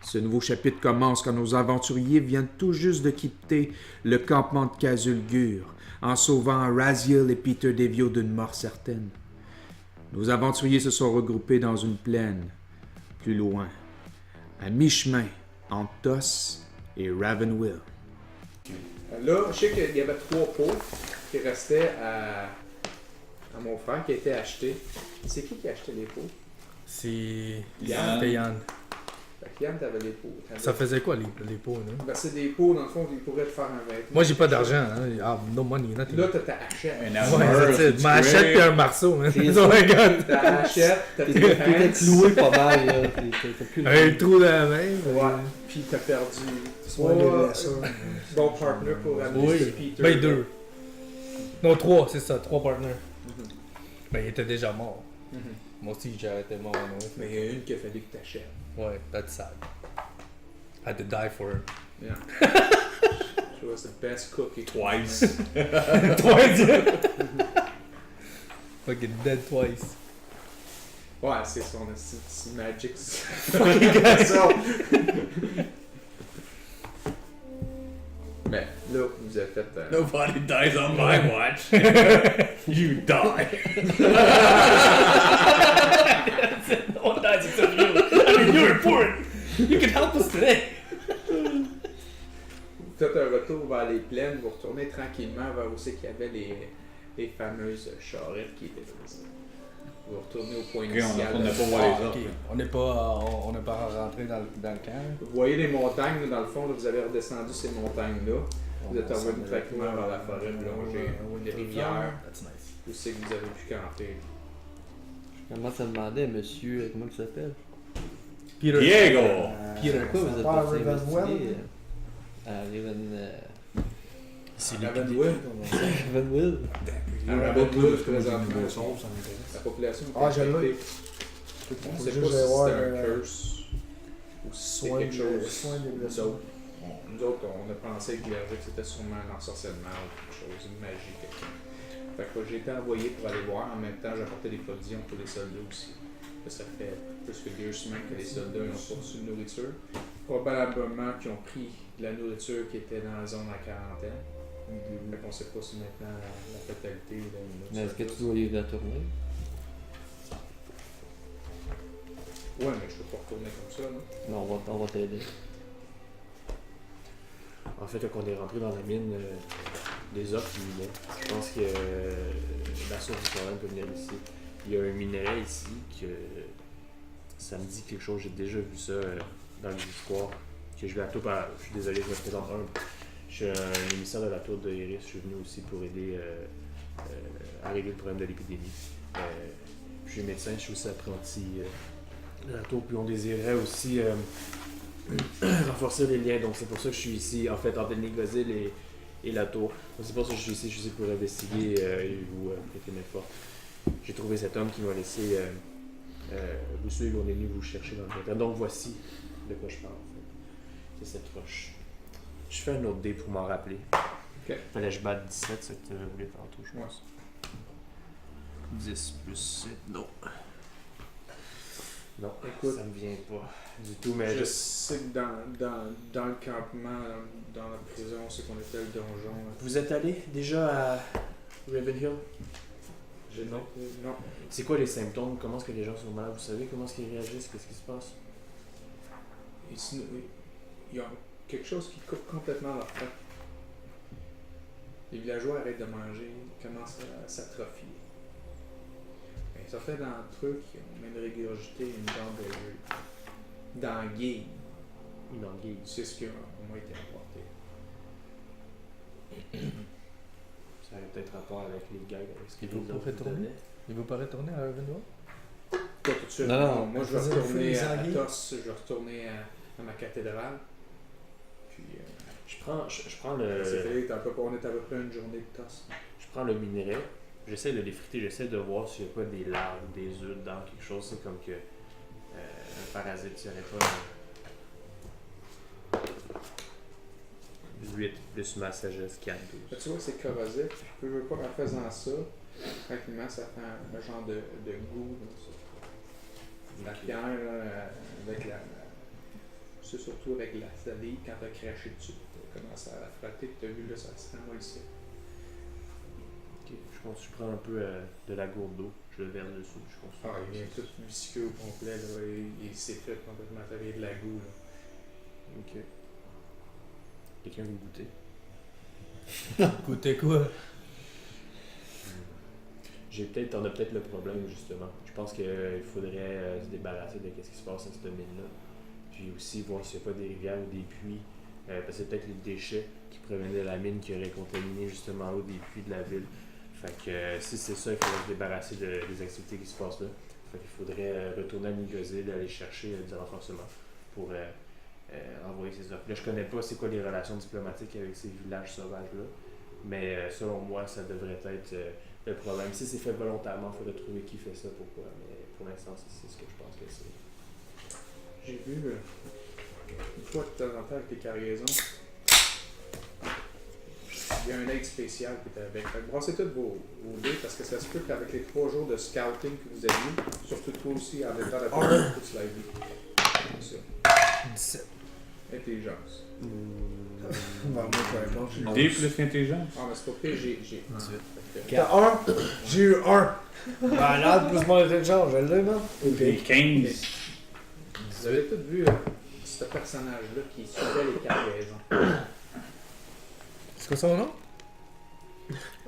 Ce nouveau chapitre commence quand nos aventuriers viennent tout juste de quitter le campement de Khazul-Gur en sauvant Raziel et Peter Devio d'une mort certaine. Nos aventuriers se sont regroupés dans une plaine, plus loin, à mi-chemin entre Tos et Ravenwill. Là, je sais qu'il y avait 3 pots qui restaient à mon frère qui a été acheté. C'est qui a acheté les pots? C'était Yann. Yann. Fait que Yann, t'avais les pots. Ça faisait quoi les pots, là? Ben, c'est des pots, dans le fond, ils pourraient te faire un vêtement. Moi, j'ai pas d'argent. Hein. Ah, no money, nothing. Là, t'as ta hachette. Un Ouais, armor, c'est ça. M'achète pis un marceau. Hein. C'est Oh my god. Ta hachette, t'as tes T'étais pants. cloué pas mal, là. T'as plus Un trou dans la main. Ouais. Puis t'as perdu Soit des blessures. bon partner pour amener Oui. ce Peter. Ben 2. Non, 3, c'est ça. 3 partenaires. Ben, il était déjà mort. Mhm. Moi aussi, j'étais mort. Hein. Mais il y a une qui a fallu que t'achètes. Ouais, that's sad. I had to die for her. Yeah. She was the best cookie. Twice. Twice! Fucking dead twice. Ouais, c'est son petit magic. Ça. Mais là, vous avez fait. Nobody dies on my watch. You die. No one dies except you. I mean, you're important. You can help us today. Vous faites un retour vers les plaines, vous retournez tranquillement vers où c'est qu'il y avait les fameuses charrettes qui étaient là. Vous retournez au point Ok, initial. on n'a pas voir les autres. Ok, on n'est pas rentré dans le camp. Vous voyez les montagnes, là, dans le fond, là, vous avez redescendu ces montagnes-là. Vous êtes revenu tranquillement vers la forêt, longer des rivières. That's nice. Où c'est que vous avez pu camper. Comment ça demandait, monsieur, comment il s'appelle? Peter. Diego. Peter. Pourquoi vous êtes Pas parti Ravenwell? investiguer à Raven... C'est Ravenwood. Ravenwill? À Ravenwood, présentement, Ça m'intéresse. la population est Ah, je l'ai. infectée. Je On ne sais sait juste pas si aller voir c'est un curse ou si c'est soin quelque chose. soin des Nous blessures. autres, nous autres, on a pensé que c'était sûrement un ensorcellement ou quelque chose, une magie. Fait que j'ai été envoyé pour aller voir. En même temps, j'apportais des provisions pour les soldats aussi. Ça fait plus que 2 semaines que les soldats n'ont pas reçu de nourriture. Probablement qu'ils ont pris de la nourriture qui était dans la zone en quarantaine. Fait qu'on ne sait pas si maintenant la fatalité ou la Mais est-ce que tu dois les retourner? Ouais, mais je peux pas retourner comme ça, non? Non, on va t'aider. En fait, quand on est rentré dans la mine, des offres du minet, je pense que la source du problème peut venir ici. Il y a un minerai ici que ça me dit quelque chose, j'ai déjà vu ça dans les histoires. Que je vais à tout par... Je suis désolé, je me présente je suis un émissaire de la tour de Iris, je suis venu aussi pour aider à régler le problème de l'épidémie. Je suis médecin, je suis aussi apprenti de la tour, puis on désirait aussi renforcer les liens, donc c'est pour ça que je suis ici, en fait, entre Négozil et la tour. Donc c'est pour ça que je suis ici pour investiguer et vous prêter main forte. J'ai trouvé cet homme qui m'a laissé vous suivre, on est venu vous chercher dans le matin. Donc voici de quoi je parle, en fait. C'est cette roche. Je fais un autre dé pour m'en rappeler. Ok. Fallait que je batte 17, c'est ce que tu voulais tantôt, je pense. 10 plus 7, non. Non, Écoute, ça me vient pas du tout, mais je sais que dans le campement, dans la prison, c'est qu'on était le donjon. Vous êtes allé déjà à Ravenhill? Non. Non. C'est quoi les symptômes? Comment est-ce que les gens sont malades? Vous savez comment est-ce qu'ils réagissent? Qu'est-ce qui se passe? Il y a quelque chose qui coupe complètement leur faim. Les villageois arrêtent de manger, ils commencent à s'atrophier. Ben, ça fait d'entre eux qui ont même régurgité une dent d'anguille. Une anguille. C'est ce qui a au moins été rapporté. Ça a peut-être rapport avec les gags, avec ce Il qu'ils veut pas vous retourner? donnaient. Il veut pas retourner à Ravenwood? Pas tout de suite. Non, Moi, je vais faisait le feu retourner des à anguilles. Tos, je vais retourner à ma cathédrale. Puis, Je prends on est à peu près une journée de Tos. je prends le minerai, j'essaie de l'effriter, j'essaie de voir s'il n'y a pas des larves, des œufs dedans, quelque chose, c'est comme que un parasite, il n'y aurait pas 8 plus ma sagesse 4, 12. Tu vois, c'est corrosif. Je veux pas en faisant ça, tranquillement, ça fait un genre de goût. Là, ça. La Ok. pierre, là, avec c'est surtout avec la salive, quand t'as craché dessus, t'as commencé à la frotter, t'as vu là, ça se ramollissait. Ok, je pense que je prends un peu de la gourde d'eau, je le verse dessus, je pense. Ah, il vient tout visqueux au complet, là, il s'est fait complètement travailler de la goût, là. Ok. Quelqu'un veut goûter? Goûter quoi? T'en as peut-être le problème, justement. Je pense qu'il faudrait se débarrasser de ce qui se passe à cette mine-là. Puis aussi voir s'il n'y a pas des rivières ou des puits. Parce que c'est peut-être les déchets qui provenaient de la mine qui auraient contaminé justement l'eau des puits de la ville. Fait que si c'est ça, il faudrait se débarrasser des activités qui se passent là. Fait qu'il faudrait retourner à Nigozil, aller chercher du renforcement pour envoyer ces offres. Là, je connais pas c'est quoi les relations diplomatiques avec ces villages sauvages-là. Mais selon moi, ça devrait être le problème. Si c'est fait volontairement, il faudrait trouver qui fait ça, pourquoi. Mais pour l'instant, c'est ce que je pense que c'est. J'ai vu, une fois de temps en temps avec les cargaisons, il y a un aide spécial qui était avec. Fait que brassez tous vos dés parce que ça se peut qu'avec les 3 jours de scouting que vous avez eu, surtout toi aussi, en étant la première que tu l'as vu. Comme ça. 17. Intelligence. Moi, peu importe. D plus intelligence. Ah, mais c'est pas pire, j'ai 1. 18. T'as 1? J'ai eu 1. Malade, plus mon intelligence, je l'ai, non? J'ai Ok. 15. Vous avez tous vu ce personnage-là qui suivait les cargaisons. C'est quoi son nom?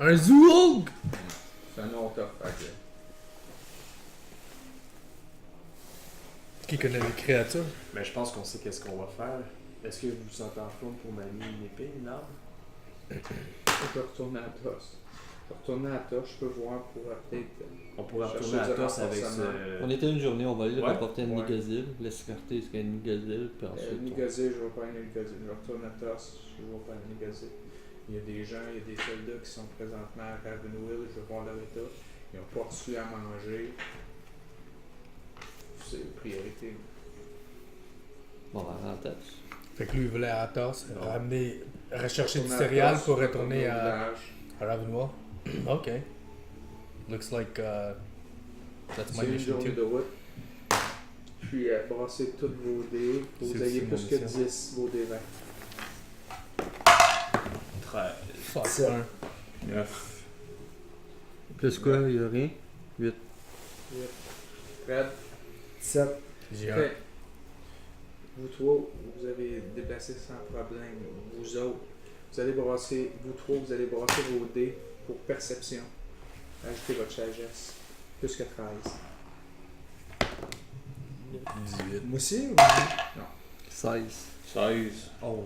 Un Zoog! C'est un nom top, fait que. Qui connaît les créatures? Mais je pense qu'on sait qu'est-ce qu'on va faire. Est-ce que vous vous sentez en forme pour manier une épée, une arme? Je vais retourner à Tos. Je vais retourner à Tos, je peux voir pour peut-être. On pourrait Chercher retourner à du Tos avec renforcement. ce... On était une journée, on va aller le Ouais. rapporter à Ouais. Nigozil, l'escorter jusqu'à Nigozil, puis ensuite. Nigozil, je vais pas aller Nigozil. Je retourne à Tos, je vais pas aller Nigozil. Il y a des gens, il y a des soldats qui sont présentement à Ravenwill, je vais voir leur état. Ils n'ont pas reçu à manger. C'est une priorité. Bon, ben, en tête. Fait que lui, il voulait à Athos rechercher du Retourner à céréal Tos, pour retourner au à village. Ravenoir. Ok. Looks like that's my C'est une mission journée too. de route. Puis brassez tous vos dés. Faut que vous C'est ayez aussi plus mon que mission. 10 vos dés 20. 13. Fuck, C'est un. 9. Plus quoi, il y a rien? 8. Fred, 7. J'ai un. fait. Vous trois, vous avez déplacé sans problème. Vous autres, vous allez brasser, vous trois, vous allez brasser vos dés pour perception. Ajoutez votre sagesse. Plus que 13. 18. Moi aussi? Ou... 16. 16. 11.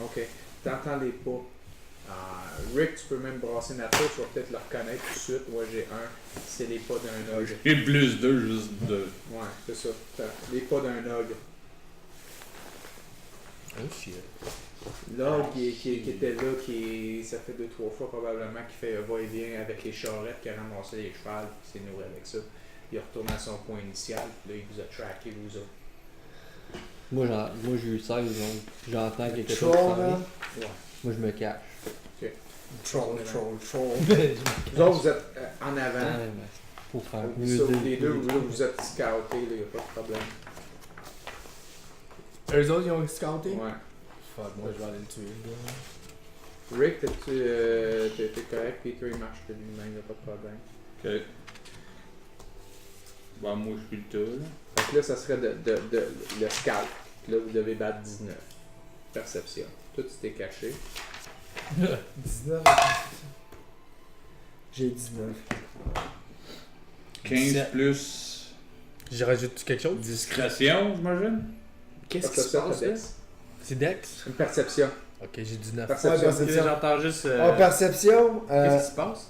Ok. T'entends les pas. Rick, tu peux même brasser Nato, tu vas peut-être le reconnaître tout de suite. Moi j'ai un. C'est les pas d'un ogre. J'ai plus 2, juste 2. Ouais, c'est ça. Les pas d'un ogre. Oh shit. L'ogre qui était là, ça fait 2-3 fois probablement, qui fait va-et-vient avec les charrettes, qui a ramassé les chevals, qui s'est nourri avec ça. Il est retourné à son point initial, puis là il vous a traqué, vous autres. Moi, j'ai eu 16, donc j'entends quelque chose. Troll, s'en vient. là. Ouais. Moi, je me cache. Troll. Vous autres, vous êtes en avant. Ouais, mais pour faire Vous mieux. autres, les deux, vous êtes scoutés, il n'y a pas de problème. Eux autres, ils ont scouté? Ouais. Fuck, moi, je vais aller le tuer, le gars. Rick, t'es correct, Peter il marche de lui-même, il n'y a pas de problème. Ok. Bon, moi, je suis le tas, là. Donc là, ça serait le scout. Là, vous devez battre 19. Perception. Toi, tu t'es caché. 19. J'ai 19. 15 17. plus J'ai rajouté quelque chose? discrétion, j'imagine. Qu'est-ce qui se Perception, passe, là? Dex. C'est Dex? Une perception. Ok, j'ai 19. Perception. perception. J'entends juste... En perception, Qu'est-ce qui se passe?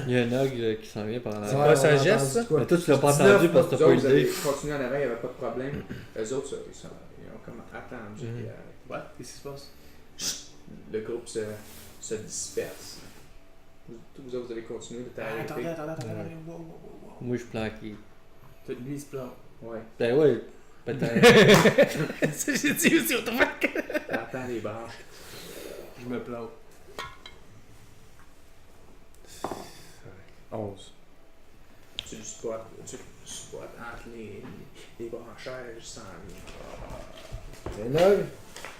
Il y a un ogre qui s'en vient par C'est là. pas sagesse, ça? Mais toi, tu l'as pas 19, entendu parce que Vous t'as pas eu autres, vous le avez dé. continué en avant, il n'y avait pas de problème. Eux autres, ils ont comme attendu. Mhm. Puis, Ouais, qu'est-ce qui se passe? le groupe se disperse. Vous autres, vous avez continué de Attendez, t'arrêter. attendez. Wow. Moi, je suis planqué. Lui, il se plante. Ouais. Ben ouais, peut-être. Ça, j'ai dit aussi, what the fuck? T'entends les branches. Je me plante. 11. Tu le spots entre les branchages sans rien. Un ogre.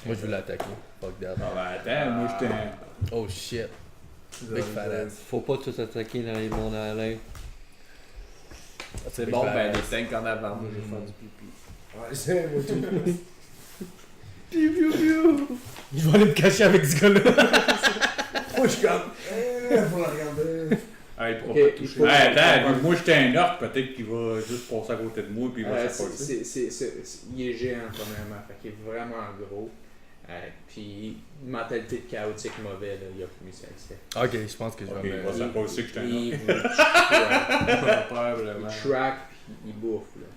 Moi, je veux l'attaquer. Fuck that. Ah, ben attends, moi j'étais un. Oh shit. Big fat ass. Faut pas tout attaquer dans les mondes à l'air. C'est Big bon, fat ben ass. les tanks en avant, moi je vais faire du pipi. Ouais, c'est moi tout. Je vais aller me cacher avec ce gars-là. Moi, je suis comme. Faut la regarder. Ah, il pourra Ok, pas il toucher. faut- Ouais, attends, moi j'étais un orc, peut-être qu'il va juste passer à côté de moi puis il va se passer. Il est géant, premièrement. Fait qu'il est vraiment gros. Puis, mentalité de chaotique mauvais, là, il a plus mis accès. Ok, je pense que je Ok, vais il me. va savoir aussi que j'étais un Il orc. vous Probablement. track, puis il bouffe. Là.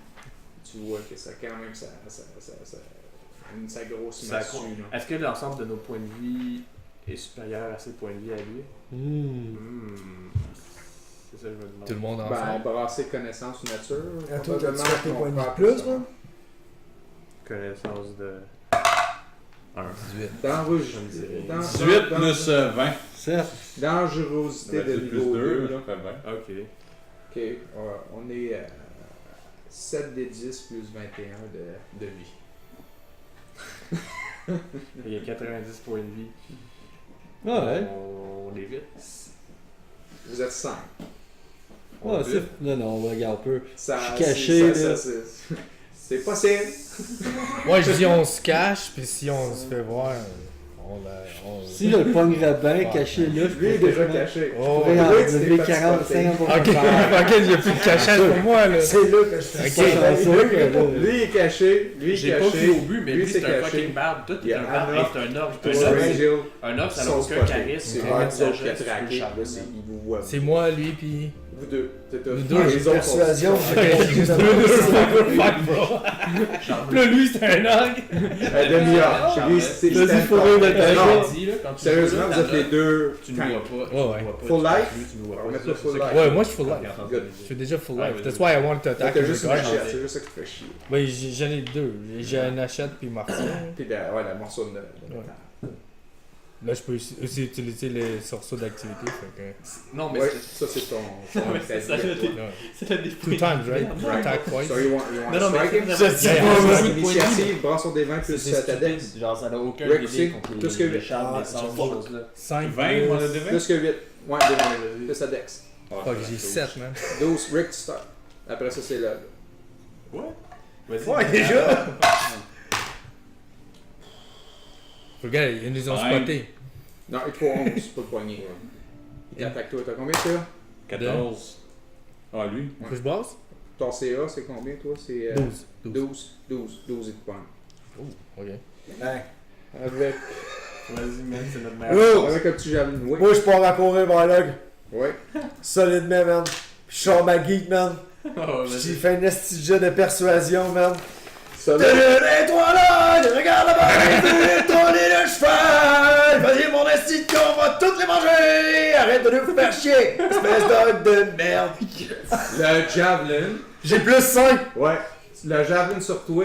Tu vois que ça, quand même, ça grosse Ça massue. compte. là. Est-ce que l'ensemble de nos points de vie est supérieur à ses points de vie à lui? C'est ça que je me demande. Tout le monde Ben, ensemble. brasser connaissance ou nature. À toi, probablement t'as-tu fait tes qu'on points de prend vie plus, ça. man? Connaissance de. 1. 18. Dans 18 plus 20. Certes. dangerosité Ça va de être plus niveau 2. 2, Là. ça fait 20. Ok. Ok, on est à 7 des 10 plus 21 de vie. Il y a 90 points de vie. Ah ouais. On est vite. Vous êtes 5. Ouais, c'est. Non, non, on regarde peu. Ça, Je suis caché, là. C'est possible. Moi, je dis on se cache, puis si on se fait voir, on Si je le pognerais bien Ouais. caché là, je Lui est pourrais déjà quasiment- caché. Oh, pourrais en Oui, tu t'es lever fait 45 spotter. pour Ok, faire. ok, il n'y a plus de cachage pour moi, là. C'est là que je fais Ok. C'est pas chanceux que là. Lui il est caché. Lui il J'ai est pas vu caché. au but, mais Lui, lui c'est c'est un caché. fucking barbe. Toi Il y t'es a un barbe, un hey, orc. c'est un orc. Toi, Un orc, Rangel, un orc, ça n'a sont aucun spotés. charisme. C'est aucun vraiment vous autres qui a sagesse, tu peux traqué. le Là, charmer. il vous voit. C'est moi, lui, puis. Vous deux. C'est tout. Nous deux, Ah, j'ai les autres sont- Persuasion, sont- Fuck, bro. Là, lui, c'est un orgue. Un demi-heure. Lui, c'est Vas-y, un faut temps. rire de ta Non, Je dis, là, quand tu sérieusement, joues, vous êtes les deux. Tu ne tanks. vois pas. Ouais, tu ne ouais. vois pas, Full tu life? tu ne vois On pas. va mettre C'est le ça, full c'est life. ça. Ouais, moi, je suis full life. Good. Je suis déjà full Ouais, life. vas-y. That's why I want to attack. T'as juste une regard. machette, c'est juste ça qui te fait chier. Ouais, j'en ai deux. J'ai un achète puis martial. Puis la morceau de métal. Là, je peux aussi utiliser les sorceaux d'activité. Fait Non, mais Ouais, c'est- ça c'est ton. Ouais, c'est ça, ta- le que, ouais. c'est la défense. Two times, right? Right. Attack twice. So you want Non, non, mais striking? c'est vraiment- Je sais Il y a pas, un moi. jeu de points de vie. Initiative, brasse des 20 plus C'est ta dex. stupide. Genre, ça n'a aucun Rick délai aussi, contre tout ce que les huit. charmes, Ah, les sorts, tu ces choses-là. 5 20, on a des 20. Plus que 8. Ouais, plus ta dex. Fuck, j'ai 7, man. 12, Rick, tu start. Après ça, c'est là. Ouais. Vas-y. Ouais, déjà. Regarde, ils nous ont Ouais. spotés. Non, il te faut 11 pour le poignet. Il attaque toi. T'as combien, CA? 14. Ah, lui. Faut que je bosse? Ton CA, c'est combien, toi? C'est 12. 12, il te pogne. Ok. Hein. Avec, Vas-y, man, c'est notre meilleur. Oh! avec un petit javelin. Oui. Moi, je pars à courir vers l'ogre. Ouais. Solidement, man. Puis je sors ma geek, man. Oh, Puis j'ai vas-y. fait un esti de jet de persuasion, man. Ça va. Et toi là, regarde là-bas, ton nez de cheval. Vas-y, mon esti de con, on va toutes les manger. Arrête de nous faire chier, espèce d'ogre de merde. Le javelin. J'ai plus 5. Ouais. Le javelin sur toi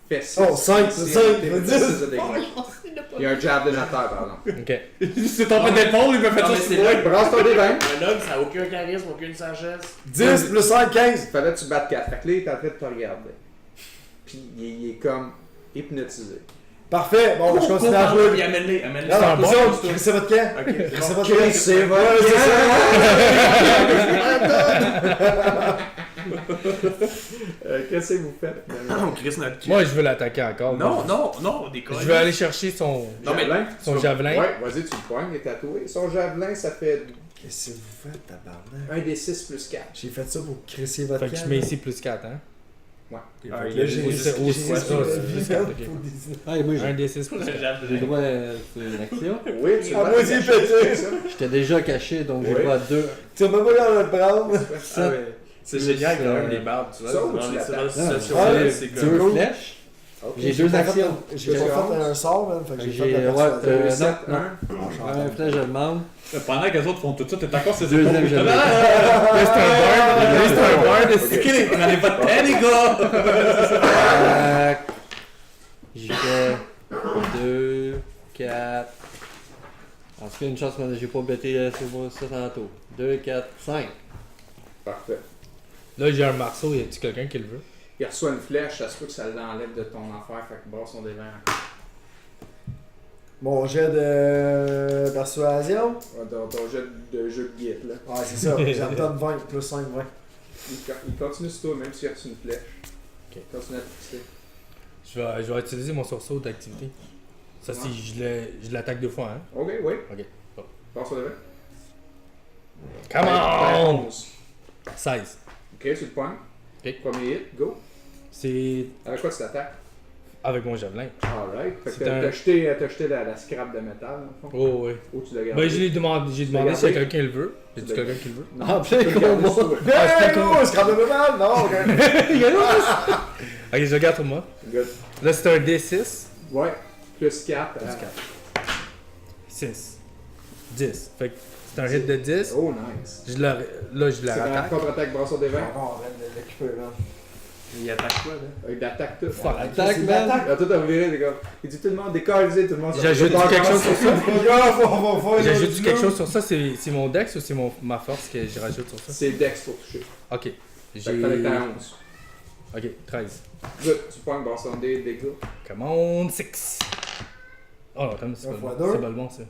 fait 6. Oh, 5, 5, 10. Il y a un javelin à terre, par exemple. Ok. C'est ton fait d'épaule, il m'a fait Non, ça mais sur c'est moi. là. Brasse ton des 20. Un homme, ça n'a aucun charisme, aucune sagesse. 10 plus 5, 15. Fallait que tu battes 4. Fait que là, il est en train de te regarder. Puis il est comme hypnotisé. Parfait, bon, je continue à jouer. Puis amène-les, amène-les. Non, non, bon, vous autres, crissez votre camp. Ok, c'est Crissez bon. votre camp. C'est Ouais, votre Qu'est-ce que vous faites? On crisse notre cul. Moi, je veux l'attaquer encore. Non, moi. non, non, des Je veux aller chercher son Javelin? javelin. Ouais, vas-y, tu le poignes, il est tatoué. Son javelin, ça fait Qu'est-ce que vous faites, tabarnak? 1 des 6 plus 4. J'ai fait ça pour crisser votre Fait que camp. je mets ici plus 4, hein? Ouais. Ah, Là, j'ai Aussi, j'ai- aussi, j'ai- ça, c'est plus 4, ok. Ah, et moi, Un des 6 plus 4. j'ai le droit à une action. Oui, tu Ah, vas moi aussi, cacher, pété. c'est ça. J'étais déjà caché, donc j'ai Oui. droit à 2. Tu vas même pas quand le prendre. Ah, ouais. C'est génial quand même les barbes, tu vois. Ça, ou Dans tu les l'attaques? situations-là, Ouais, c'est Tu comme. veux flèche? Ok. J'ai deux actions. J'ai J'ai pas fait fait un sort, man. Fait que j'ai J'ai fait la ouais, persuasion. non, non. Hein? Un flèche, je demande. Pendant que les autres font tout ça, t'es encore sur ses Deuxième, épaules. je demande. Là, c'est un bar. Là, c'est un bar de Ok, on en est pas de temps, les gars! Tac. J'ai fait 2, 4. En tout cas, une chance que j'ai pas bêté ça tantôt. 2, 4, 5. Parfait. Là, j'ai un marceau. Y a-tu quelqu'un qui le veut? Il reçoit une flèche, ça se peut que ça l'enlève de ton affaire, fait que brasse son dévers. Mon jet de persuasion. Ton jeu de guide, là. Ouais, c'est ça. J'en donne 20, plus 5, 20. Il continue sur toi, même s'il reçu une flèche. Ok. Continue à te fixer. Je vais utiliser mon sursaut d'activité. Ça, si je l'attaque 2 fois, hein. Ok, oui. Ok. Bon. Passe au devant. Come on! 11. 16. Ok, tu le poignes. Ok. Premier hit, go. C'est Avec quoi tu t'attaques? avec mon javelin. Alright. Fait que C'est t'as un- jeté la scrap de métal, dans le fond. Oh, oui. Ou tu l'as gardé? Ben, j'ai demandé l'as s'il y gardé? a quelqu'un le veut. Y a-tu l'as quelqu'un qui le veut? Non, Ah, tu peux le garder sur toi. Hey, gros, scrap de mal! Non, ok. Ok, je le garde pour moi. Good. Là, c'est un D6. Ouais. Plus 4. Plus 4. 6. 10. Fait que c'est un hit de 10. Oh, nice. Là, je la C'est la rattaque. contre-attaque brasseur des Je suis vents. encore en train de l'occuper, là. Il attaque quoi, là? Avec d'attaque tout. Fuck, Attaque, man. man! Là, tout a viré, les gars. Il dit tout le monde décalisé, tout le monde. J'ajoute quelque chose sur ça. ça? J'ajoute quelque chose sur ça. C'est mon dex ou c'est ma force que je rajoute sur ça? C'est Dex pour toucher. Ok. Fait J'ai. que fallait que t'aies 11. Ok, 13. Good. Tu pognes brasseur des dégâts. Come on, 6. Oh non, attends, c'est Un pas, fois bon. deux. C'est pas le bon ça.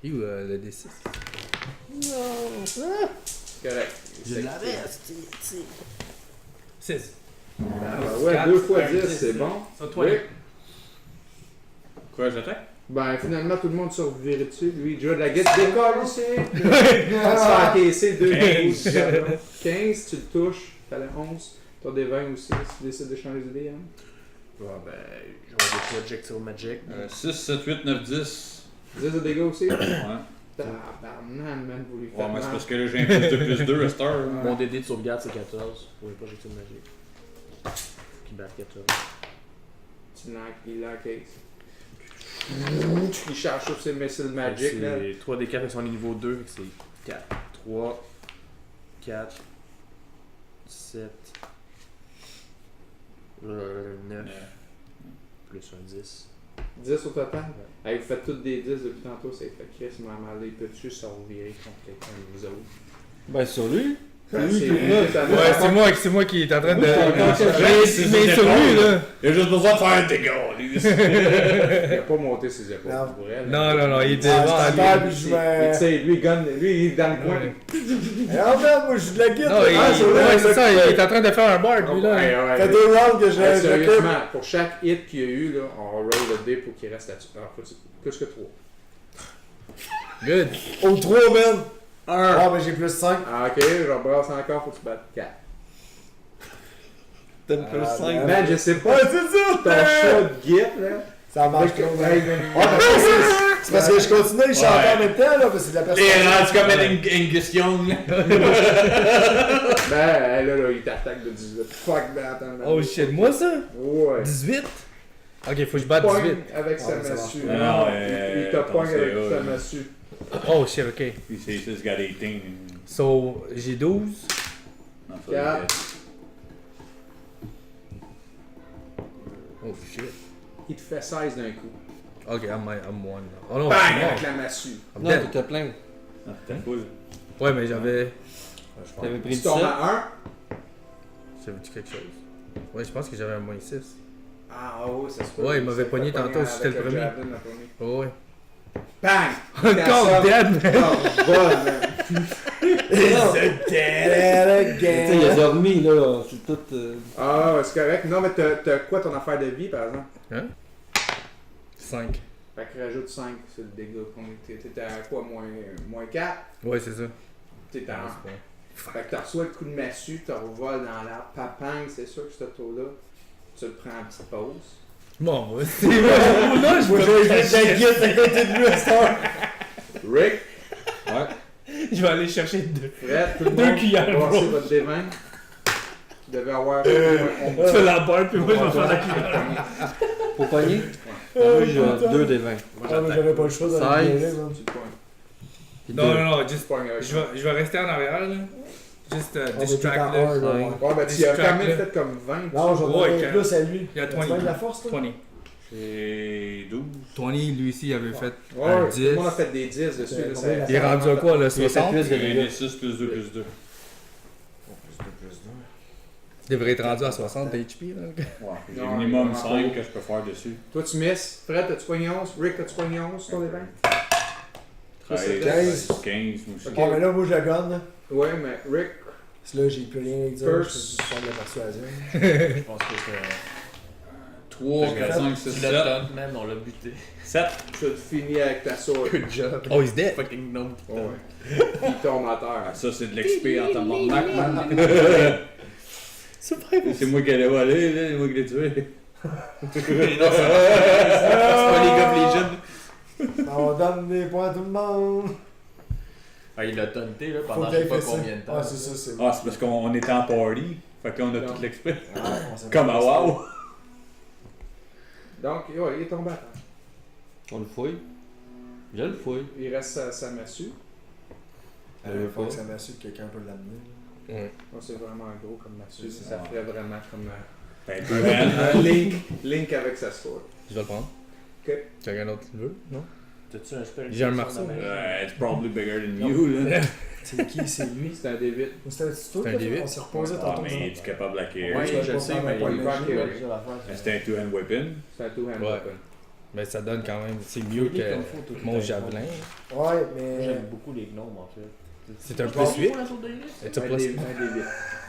Et où le D6? Correct. Je l'avais, 6. Ah, ouais, 2 fois 10, c'est bon. Oui. Quoi, j'attaque? Ben, finalement, tout le monde se revirait dessus. Lui, il joue de la guitare. Décolle aussi. Il se fait encaisser 2 15. 15, tu le touches. Fallait 11. T'as des 20 aussi, si tu décides de changer d'idée. Hein. Ouais, ben, je vais des projectile magic. 6, 7, 8, 9, 10. 10 de dégâts aussi. Ouais. Tabarnan, man, vous lui faites Ouais, mais mal. c'est parce que là, j'ai un plus de plus 2 à cette heure. Mon DD de sauvegarde, c'est 14 pour les projectiles magiques. Puis bat 14. Tu il l'encaisse. Il charge sur ses missiles magiques, là. C'est 3 des 4 qui sont niveau 2, fait que c'est 4. 3, 4, 7, 9, plus un 10. 10 au total. Hey, vous faites toutes des 10 depuis tantôt, c'est fait Chris, maman, il peut-tu se revirer contre quelqu'un de vous autres? Ben, sur lui. Ben, c'est lui qui est à nous. Ouais, c'est moi qui est en train de. c'est Mais sur lui, là. Il a juste besoin de faire un dégât, lui. Il a pas monté ses épaules Non. pour elle. Non, il était. Ah, devant lui. puis je Tu vais. sais, lui, il est dans le coin. Ouais. Regarde, man, moi, je suis de la guitare. Non, c'est vrai, ouais, c'est ça, il est en train de faire un bard, lui, là. Ouais, Ça fait ouais. 2 rounds que je Hey, je sérieusement, pour chaque hit qu'il y a eu, là, on roll le dé pour qu'il reste là-dessus. Alors, plus que 3. Good. Au 3, man. Ah, mais j'ai plus 5. Ah, ok, je rebrasse encore, faut que tu battes 4. T'aimes plus Ah, 5. Man, je sais Ouais, pas, c'est ça. ton chat de guide, là. Ça marche Hey, trop, man. man. Ouais, mais c'est parce que je continue à y chanter en même temps, là, parce que c'est de la personne. Il est rendu comme une question. Ben, là, il t'attaque de 18. Fuck that, man. Oh shit, moi ça? Ouais. 18? Ok, faut que je batte Pogne 18. avec sa Ah, ça massue. marche pas. Non, Il te attends, pogne avec c'est sa là. massue. Oh shit, ok. He says he's got 18. So, j'ai 12. Non, ça, Quatre. Oh shit. Il te fait 16 d'un coup. Ok, I'm one. Oh non, Bang je suis avec mort. la massue. I'm Non, dead. t'étais plein. Ah, t'es full. Ouais, mais j'avais. T'avais pris Tu du tombes 7. à 1. J'avais-tu quelque chose? Ouais, je pense que j'avais un moins 6. Ah oui, ça se peut. Ouais, il m'avait Ça pogné te fait tantôt, pogner c'était le avec premier. javelin, le premier. Oh, ouais. Bang! Encore dead, man! Oh, bon, man. Tu sais, il a dormi, là. C'est tout. Ah, ouais, c'est correct. Non, mais t'as quoi ton affaire de vie, par exemple? 5. Fait que rajoute 5 sur le dégât. T'étais à quoi? Moins 4? Ouais, c'est ça. T'es à 1. Ouais, Fait que t'as reçois le coup de massue, t'as revoles dans l'arbre, papang, c'est sûr que ce tour-là, tu le prends en petite pause. Bon, c'est bon, là, je Moi, vais j'ai la guitare à côté de lui à cette heure. Rick, Je vais aller chercher 2. Fred, tout le Deux monde, cuillères, brassez bro. votre D20. Vous devez avoir Tu fais la barre, puis moi, je vais faire la cuillère. Pour pogner? Moi, j'ai 2 des 20. Ah, mais j'avais pas le choix d'aller 16. virer, man. Tu te poignes. Non, juste. Tu te pognes avec ça. Je vais rester en arrière, là. Juste On était distract, en là. un, là, ouais. Ouais, ben tu as quand même Distract, fait comme 20. Non, j'en Ouais, ai quand- plus à lui. Il y a Tu 20. vois de la force, toi? 20. J'ai 12. 20, lui aussi, il avait fait Ouais, un tout le 10. monde a fait des 10 dessus. C'est là, combien la Il est rendu à quoi, là, 60? J'ai un des 6 plus 2 plus 2. devrais être rendu à 60 HP, là. Ouais, j'ai Non, minimum il va 5 que je peux faire dessus. Toi, tu misses. Fred, t'as-tu pogné 11? Rick, t'as-tu pogné 11 sur les 20? 13, 15. 15, moi aussi. Ok. Bon, mais là, moi, je la gagne, là. Ouais, mais Rick, Parce que là, j'ai plus rien à dire. First. Je peux faire de la persuasion. Je pense que c'est 3, 4, 5, 6, tu 7. l'as done, man, on l'a buté. 7. tu te finis avec ta sword. Good job. Oh, he's dead. Fucking gnome. Ouais. Il tombe à terre. Ah, ça, c'est de l'XP en tabarnak, man. C'est vrai. C'est moi qui allais voler, là, c'est moi qui l'ai tué. Non, c'est pas les gars Legion. On donne des points à tout le monde. Ah, il l'a taunté là, Faut pendant que je sais t'aies pas fait ça. combien de temps. Ah, c'est ça, c'est Ah, c'est parce qu'on était en party. Fait qu'on a tout l'XP. Ah, on s'est Comme fait à ça. WoW. Donc, ouais, il est tombé à terre. On le fouille. Je le fouille. Il reste sa massue. Il faut que ça m'assure que quelqu'un peut l'amener. Moi, c'est vraiment gros comme massue. C'est Ça ça. ferait vraiment comme Ben, ben, Link avec sa sword. Je vais le prendre. Ok. Quelqu'un d'autre le veut? Non? T'as-tu un spell? J'ai un marteau. it's probably bigger than you, là. C'est qui? C'est lui? C'est un D8. C'était toi, C'est un là? D8. On s'est reposé Ah, tantôt. mais es-tu capable de la carry? Ouais, je vais je pas sais, faire mais un point il de va magie, carry. Ben, c'était un two-hand weapon. C'est un two-hand Ouais. weapon. Mais ça donne quand même. C'est mieux que mon javelin. Ouais, mais. J'aime beaucoup les gnomes en fait. C'est un plus 8. C'est un Un plus D8.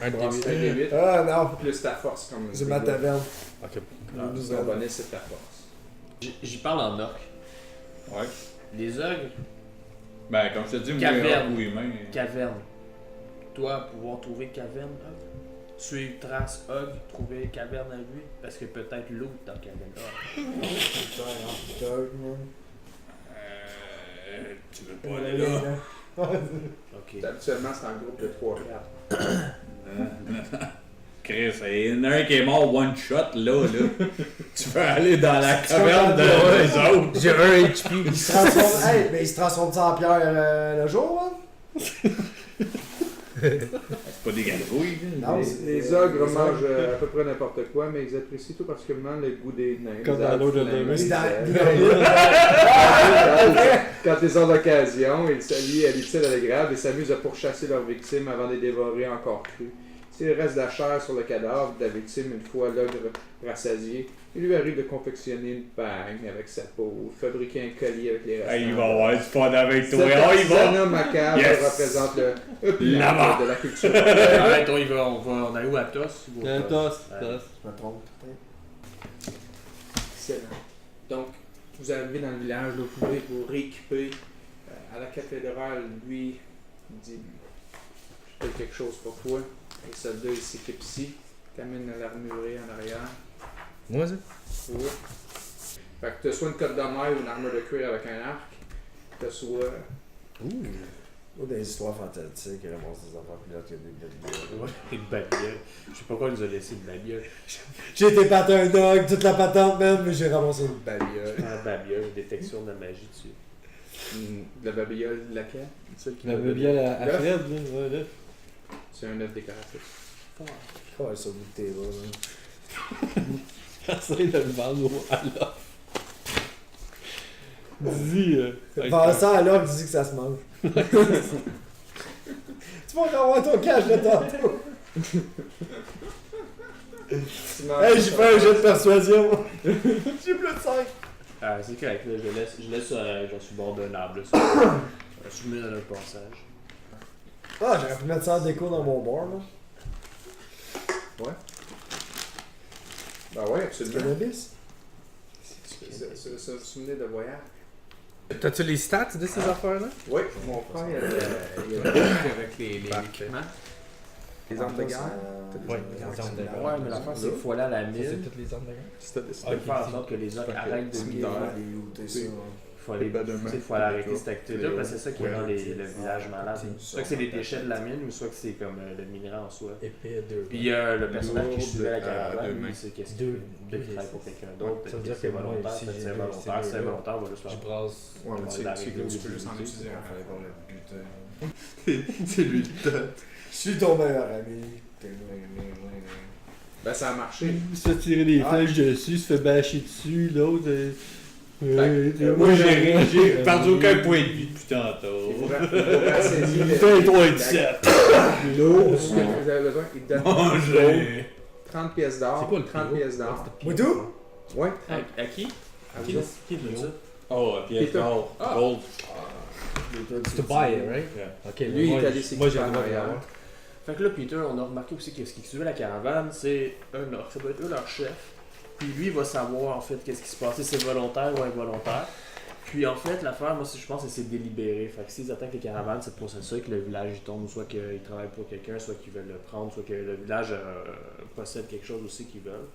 un Un D8. D8. Ah, non. Plus ta force comme C'est ma taverne. Ok. Nous Ton avons. bonus, c'est ta force. J'y parle en orc. Ouais. Les ogres, Ben, comme je te dis, moi, Caverne. un coup humain. caverne. Toi, pouvoir trouver caverne, ogre. Suivre trace, ogre, trouver caverne à lui. Parce que peut-être loot dans caverne, ogre. Tu veux pas aller là? Ok. Habituellement, c'est un groupe de 3-4. Chris, il y en a un qui est mort one shot, là. Tu veux aller dans la caverne de les autres? J'ai un HP. Il se transforme. Hey, mais il se transforme en pierre le jour, hein? C'est pas des galerouilles, là. Non, Les ogres mangent à peu près n'importe quoi, mais ils apprécient tout particulièrement le goût des nains. Comme Les dans l'autre elfes, de nains, C'est les dans. elfes. Quand ils ont l'occasion, ils s'allient à l'utile à l'agréable et s'amusent à pourchasser leurs victimes avant de les dévorer encore crues. S'il reste de la chair sur le cadavre de la victime une fois l'ogre rassasié, il lui arrive de confectionner une bague avec sa peau, fabriquer un collier avec les restants. Hey, il va avoir du fun avec toi. Cet Oh, il va! artisanat macabre Yes. représente le Là-bas. de la culture. Arrête, on a où à Tos? Un toss, Ouais. toss. Je me trompe. Excellent. Donc, vous arrivez dans le village, là, vous pouvez vous rééquiper. À la cathédrale, lui, il dit j'ai fait quelque chose pour toi. Les soldats, ils s'équipent ici. T'amènes l'armurerie en arrière. Moi, ça? Oui. Fait que t'as soit une cotte de maille ou une armure de cuir avec un arc. T'as soit. Ou des histoires fantastiques, il ramasse des affaires pilotes, il y a des Ouais, une babiole. Je sais pas quoi il nous a laissé une babiole. J'ai été patin un dog, toute la patente même, mais j'ai ramassé une babiole. Ah, babiole, détection de magie dessus. De la babiole de laquelle Celle qui La m'a bien donné. à Fred, là. Ouais, là. C'est un œuf décoratif. Oh, ça vous le thé, là. Essaye de le vendre à l'offre. Dis. Vends ça à l'homme, tu dis que ça se mange. Tu vas avoir ton cash de tantôt. Hey, j'ai fait un jeu de persuasion. J'ai plus de 5. Ah, c'est correct, là, je laisse genre sur le bord d'un arbre, là. Je suis mis dans un passage. Ah, j'aurais pu mettre ça en déco dans mon bar, là. Ben ouais, absolument. Cannabis. C'est un souvenir de voyage. T'as-tu les stats de ces affaires-là? Oui, mon frère, il y a un truc avec les équipements. Les armes de guerre. Ouais, les armes de guerre. Ouais, mais l'affaire, c'est qu'il faut aller à la Ça, c'est mine. toutes les armes de guerre? Il faut faire en sorte que les orques arrêtent de Il guérir. aller looter ça. Il faut aller, tu sais, faut aller arrêter cette activité-là parce que c'est ça qui rend le village malade. Soit que c'est les déchets de la mine ou soit que c'est comme le minerai en soi. Épée, 2. Puis le personnage qui suivait la deux caravane, mains. lui, c'est qu'est-ce Deux. qu'il travaille pour quelqu'un d'autre. Ça veut dire c'est que moi, volontaire, si peut-être j'ai c'est vu volontaire, ces c'est deux-là, volontaire, on va juste Je faire. brasse. Ouais, mais Ouais, c'est que tu peux juste en l'utiliser. utiliser un. Fallait pas le buter. C'est lui le tête. Je suis ton meilleur ami. Ben ça a marché. Il se fait tirer des flèches dessus, se fait bâcher dessus, l'autre. Moi, j'ai perdu aucun point de vie depuis tantôt. Il vous rassaisit Fais-toi une 7. plus lourd, ce que vous avez besoin, il te donne Manger. 30 pièces d'or. C'est quoi le 30 plus pièces d'or. Moi tout? Ouais. À qui? À vous Qui autres. donne ça? Oh, pièce Peter. d'or. Ah. Gold. C'est to buy it, right? Yeah. Ok, Lui, il moi, t'a laissé moi j'ai équiper le en droit de arrière. l'avoir. Fait que là, Peter, on a remarqué aussi que ce qui suivait la caravane, c'est un orc. Ça doit être eux leur chef. Puis lui, il va savoir en fait qu'est-ce qui se passe, si c'est volontaire ou involontaire. Puis en fait, l'affaire, moi, je pense que c'est délibéré. Fait que s'ils attaquent les caravanes, c'est pour ça que le village il tombe, soit qu'ils travaillent pour quelqu'un, soit qu'ils veulent le prendre, soit que le village possède quelque chose aussi qu'ils veulent.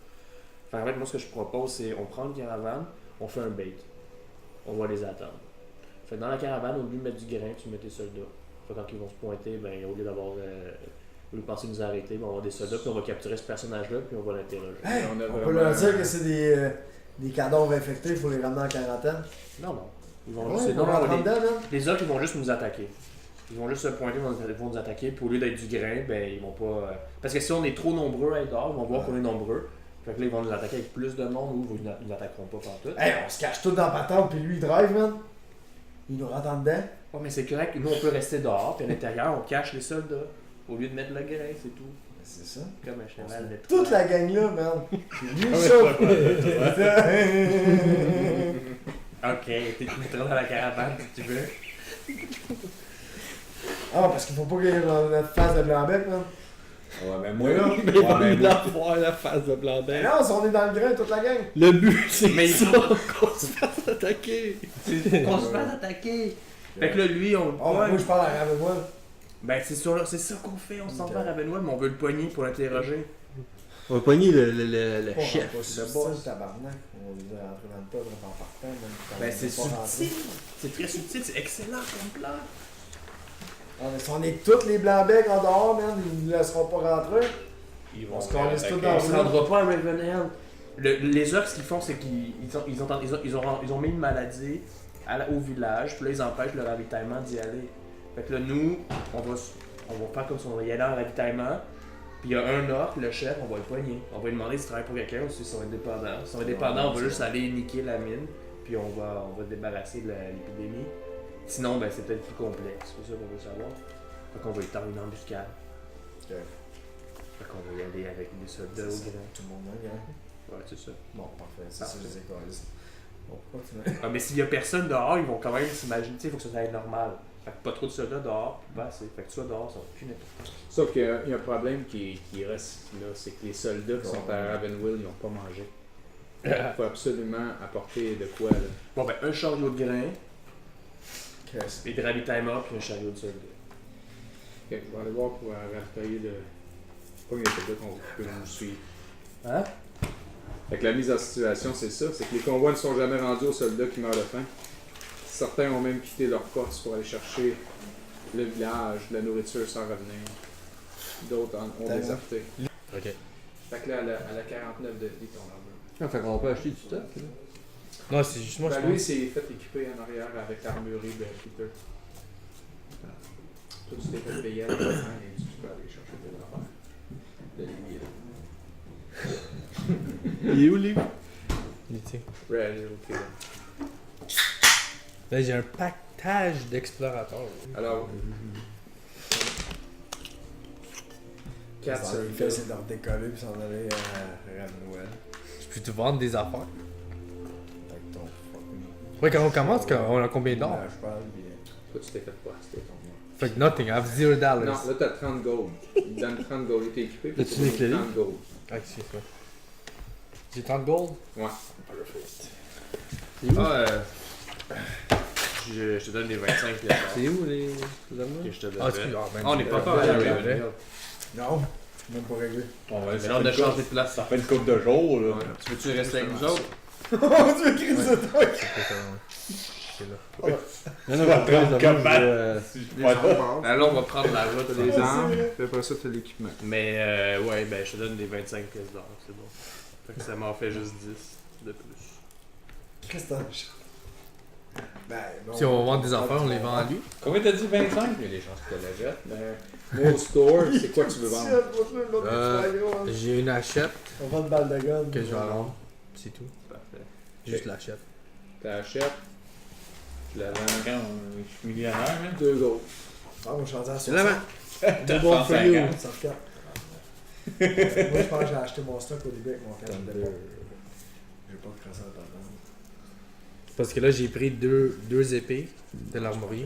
Fait que, en fait, moi, ce que je propose, c'est on prend une caravane, on fait un bait. On va les attendre. Fait que dans la caravane, au lieu de mettre du grain, tu mets tes soldats. Fait que quand ils vont se pointer, ben, au lieu d'avoir. Au lieu de penser nous arrêter, ben, on va avoir des soldats, puis on va capturer ce personnage-là, puis on va l'interroger. Hey, On a on peut vraiment- leur dire que c'est des cadavres infectés, il faut les ramener en quarantaine. Non, non. Ils vont Ouais, juste. on Non, va non, rentrer dedans, là. les orques, ils vont juste nous attaquer. Ils vont juste se pointer, ils vont nous attaquer, puis au lieu d'être du grain, ben, ils vont pas. Parce que si on est trop nombreux à être dehors, ils vont voir qu'on est nombreux. Fait que là, ils vont nous attaquer avec plus de monde, ou ils nous attaqueront pas partout. Hey, on se cache tout dans la patente, puis lui, il drive, man. Il nous rentre en dedans. Ouais, mais c'est correct, nous, on peut rester dehors, puis à l'intérieur, on cache les soldats. Au lieu de mettre le grain, c'est tout. C'est ça. Comme un cheval de Toute la gang là, man. C'est lui, ça. Ok, t'es tout dans la caravane si tu veux. Ah, parce qu'il faut pas qu'il y ait notre face de blanc-bec, man. Ouais, mais moi, là, ouais, mais moi, d'avoir la face de blanc Mais non, si on est dans le grain, toute la gang. Le but, c'est Mais ça, il qu'on se fasse attaquer. Qu'on se fasse attaquer. Fait que là, lui, on le Oh, pogne. moi, je parle à Ravenois. Ben, c'est ça qu'on fait, on s'en va à Ravenois, mais on veut le pogner pour l'interroger. On va pogner le Oh, chef. pas subtil, le boss. tabarnak. On les a rentrés dans le tas, en partant. même, Ben, quand c'est on est pas rentré. subtil. C'est très subtil, c'est excellent comme plan. Ah, mais si on est tous les blancs-becs en dehors, man, ils nous laisseront pas rentrer. ils On se calisse tout dans On le se rendra pas à Ravenhell. Les orques, ce qu'ils font, c'est qu'ils ont mis une maladie au village, puis là, ils empêchent le ravitaillement d'y aller. Fait que là, nous, on va faire comme si on va y aller en ravitaillement. Puis il y a un orc, le chef, on va le poigner. On va lui demander s'il travaille pour quelqu'un ou s'ils sont indépendants. S'ils sont indépendants, on va juste aller niquer la mine, puis on va débarrasser de l'épidémie. Sinon, ben, c'est peut-être plus complexe, c'est ça qu'on veut savoir. Fait qu'on va y tendre une embuscade. Ok. Fait qu'on va y aller avec des soldats au grand. Tout le monde, hein, gars. Ouais, c'est ça. Bon, parfait. C'est ça, Parfait. je les ai collés. Bon, continue. Ah, mais s'il y a personne dehors, ils vont quand même s'imaginer, tu sais, il faut que ça soit normal. Fait que pas trop de soldats dehors, puis pas assez. Fait que tu sois dehors, ça va plus n'importe. Sauf qu'il y a un problème qui reste là, c'est que les soldats qui sont à Ravenhill, ils n'ont pas mangé. Il faut absolument apporter de quoi là. Bon, ben, un chariot de grains, Qu'est-ce et de ravitaillement, puis un chariot de soldats. Ok, on va aller voir pour ravitailler de. Pas mieux que qu'on peut nous suivre. Hein? Fait que la mise en situation, c'est ça, c'est que les convois ne sont jamais rendus aux soldats qui meurent de faim. Certains ont même quitté leur poste pour aller chercher le village, de la nourriture sans revenir. D'autres ont T'as déserté. Ok. Fait que là, à la 49 de lit, ton armure. Ah, fait qu'on peut acheter du stock, là. Non, c'est juste moi, Ben, je lui, pense. c'est fait équiper en arrière avec l'armurerie de Peter. Toi, tu t'es fait payer à la fin et tu peux aller chercher tes affaires. Le livre. Il est où, lui? Il tient. Red, ok. Là, j'ai un pactage d'explorateurs. Alors, 4 Ça, il fait, c'est de leur décoller puis s'en aller à Ravenois. Je peux te vendre des affaires. Avec ton fucking. Ouais, quand on commence, on a combien d'or? Je parle, puis. Toi, tu t'es fait quoi? C'était ton nom. Fait que nothing, I have $0. Non, là, t'as 30 gold. Il te donne 30 gold. Il t'est équipé. puis Là, tu il te donne l'éclaires? 30 gold. Ah, c'est ça. J'ai 30 gold? Ouais. C'est où? Je te donne les 25 pièces d'or C'est où, les armes? que je te Ah, donnerais. excuse-moi. On n'est pas encore Ouais, à ouais, Ravenhill. Non, même pas réglé. on va Mais là, on a changé de place. Ça fait une couple de jours, là. Tu veux-tu rester avec nous autres? Oh, tu veux écrire ça, toi? C'est là. Non, non, vas après, prendre ça comme va, Ben là, on va prendre la route T'as des des ans. armes, puis après ça, t'as l'équipement. Mais ouais, ben je te donne des 25 pièces d'or, c'est bon. Fait que ça m'en fait juste 10 de plus. Qu'est-ce que t'en Ben, non. Si on va vendre des affaires, on les vend à lui. Combien t'as dit 25? Il y a des chances que tu la jettes. Moi, au store, c'est quoi que tu veux vendre? J'ai une hachette On vend une balle de gun. que je vais vendre. C'est tout. Parfait. Juste l'hachette. T'achètes. Tu la vends. Quand je suis millionnaire, man. 2 gold. Ah, on change à C'est la main. Deux bons for you. 150. Ça regarde. Moi, je pense que j'ai acheté mon stock au début avec mon cash de dépôt. J'ai pas de croissant à t'entendre. Parce que là, j'ai pris deux épées de l'armurier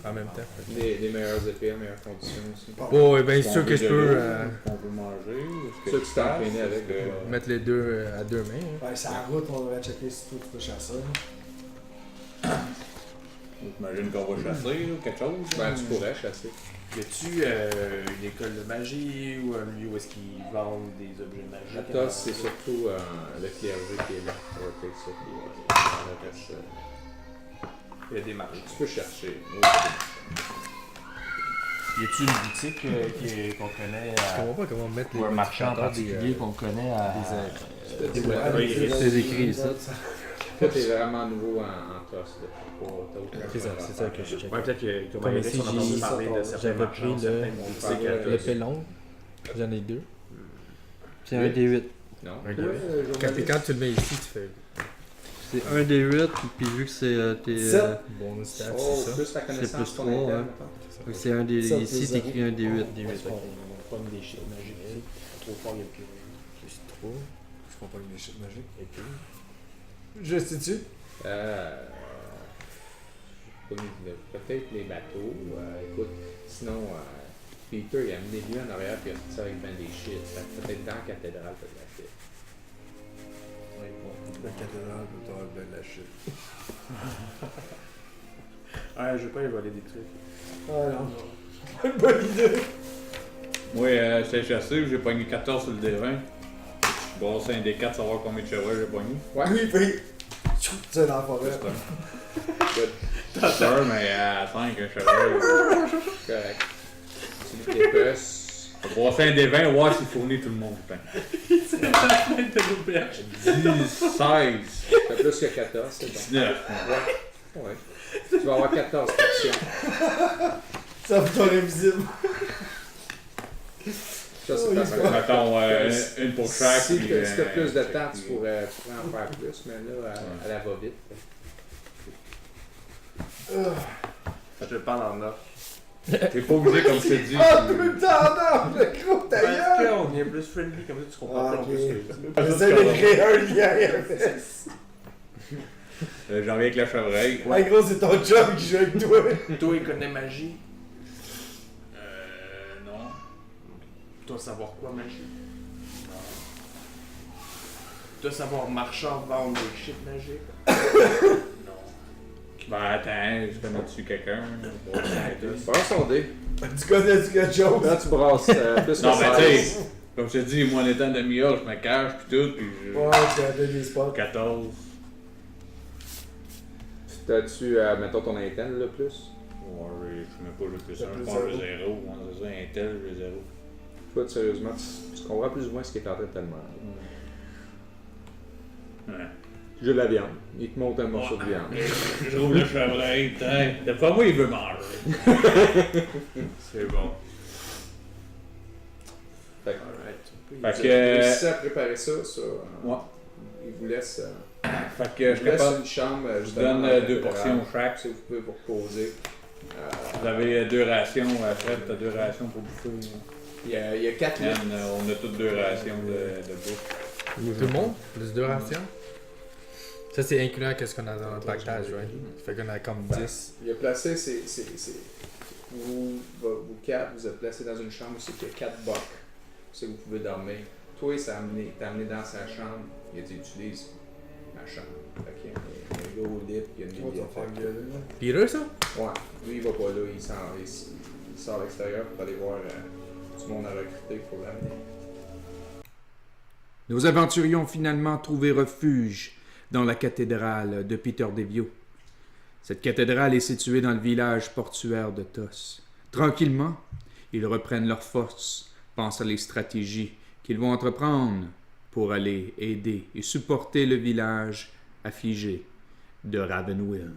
en même temps. Les meilleures épées en meilleures conditions aussi. Oh, et bien Qu'on sûr que veut je peux qu'on veut manger. Ou ce Ça, que tu t'es entraîné avec. mettre les deux à deux mains. Hein. Ouais, c'est la route, on devrait checker si toi tu peux chasser. J'imagine qu'on va chasser ou quelque chose. Ben, tu pourrais chasser. Y a-tu une école de magie ou un lieu où est-ce qu'ils vendent des objets magiques? Athos, c'est surtout le clergé qui est là. Ça va être ça qui est là. Le reste, Il y a des marchés. tu peux chercher. Y a-tu une boutique qu'on connaît Je à... comprends pas comment mettre ou un marchand en encore particulier qu'on connaît à... des écrits, ça. Toi, t'es vraiment nouveau en TOS. C'est ça que je check. Ouais, peut-être que comme Comme Iris, ici, on a entendu j'ai- parler de certains j'avais marchands, pris certains le boutiques à l'épée longue. J'en ai deux. C'est un D8. Non. Ok. Ouais, Quand tu le mets ici, tu fais C'est un D8, puis vu que c'est tes. Sept. bonus stats, Oh, c'est ça. plus la connaissance C'est de plus ton trois, intel, hein. mettons. Fait que c'est un des. Ça, Ici, c'est t'écris un D8. On pogne des shit magiques. Trop fort, il y a plus. C'est trop. Je comprends pas une shit magique. Et puis. Je sais-tu? Peut-être les bateaux. Écoute, sinon, Peter, il a amené lui en arrière puis il a sorti ça avec ben des shit. Fait que peut-être dans la cathédrale, t'as de la shit. La cathédrale peut avoir ben de la shit. Ouais, je vais pas y voler des trucs. Ah non. Bonne idée. Moi, j'étais chassé, j'ai pogné 14 sur le D20. Bon, c'est un des 4, savoir combien de chevreuils j'ai pogné. Ouais. Oui, puis. Tu sais, dans la forêt. T'as peur, mais à 5, un chevreuil. Correct. C'est lui qui est puce. Bon, c'est un D20, voir s'il fournit tout le monde. Putain. 10, 16, T'as plus que 14, c'est bon. 19. Ouais. Tu vas avoir 14 portions. Ça vous t'aurait visible. Ça, c'est Oui, pas c'est mal. Mettons, une pour chaque. Si puis, t'as plus de temps, tu puis- pourrais en faire plus, mais là, elle va vite. Je te parle en offre. T'es pas obligé, comme je te dis. Ah, tout le temps, non, le gros ta Parce gueule. qu'on est plus friendly, comme ça tu comprends Ah, pas non ok. plus ce que je dis. J'essaie de créer un lien avec. J'en viens avec la chevreuil. Ouais, gros, c'est ton job qui joue avec toi. Toi, il connaît magie. Non. Toi, savoir quoi, magie? Toi, savoir marchand, vendre des shit magiques? Ben attends, je connais dessus quelqu'un. Bon, Prends son dé. Tu connais du quelque chose? Là, tu brasses plus Non, que mais 16. tu sais, comme je te dis, moi en étant demi-heure, je me cache pis tout, pis je... Ouais, tu as des spots. 14. T'as-tu, mettons, ton intel, là, plus? Ouais, je sais même pas, j'ai plus T'as un, je plus pense que zéro. j'ai 0. Moi, c'est ça, un tel, j'ai 0. Toi, sérieusement, tu comprends plus ou moins ce qui est en train de te demander. Ouais. J'ai de la viande. Il te monte un morceau de viande. Je trouve le chevreuil, putain. D'après moi, il veut manger. C'est bon. Fait que, Alright. Fait vous que- avez réussi à préparer ça. Ouais. Il vous laisse, Fait que je il vous suis laisse capable. une chambre. Je justement, donne dans la 2 cathédrale. portions chaque. Si vous pouvez vous reposer. Vous avez 2 rations. Fred, t'as 2 rations pour bouffer. Il y a 4 Yann, litres. on a toutes 2 rations de bouffe. Tout le monde? Plus 2 rations? Ça, c'est incluant qu'est-ce qu'on a dans le pactage, right? Ça fait qu'on a comme 10. Il a placé, vous 4, vous êtes placé dans une chambre où il y a 4 bocs. C'est où vous pouvez dormir. Toi, t'as amené dans sa chambre. Il a dit utilise ma chambre. Fait qu'il y a un gros lit, il y a une Toi, tu vas faire bibliothèque. gueuler, là. Peter, ça? Ouais, lui il va pas là, il sort à l'extérieur pour aller voir du monde à recruter pour l'amener. Nos aventuriers ont finalement trouvé refuge dans la cathédrale de Peter Devio. Cette cathédrale est située dans le village portuaire de Tos. Tranquillement, ils reprennent leurs forces, pensent à les stratégies qu'ils vont entreprendre pour aller aider et supporter le village affligé de Ravenwill.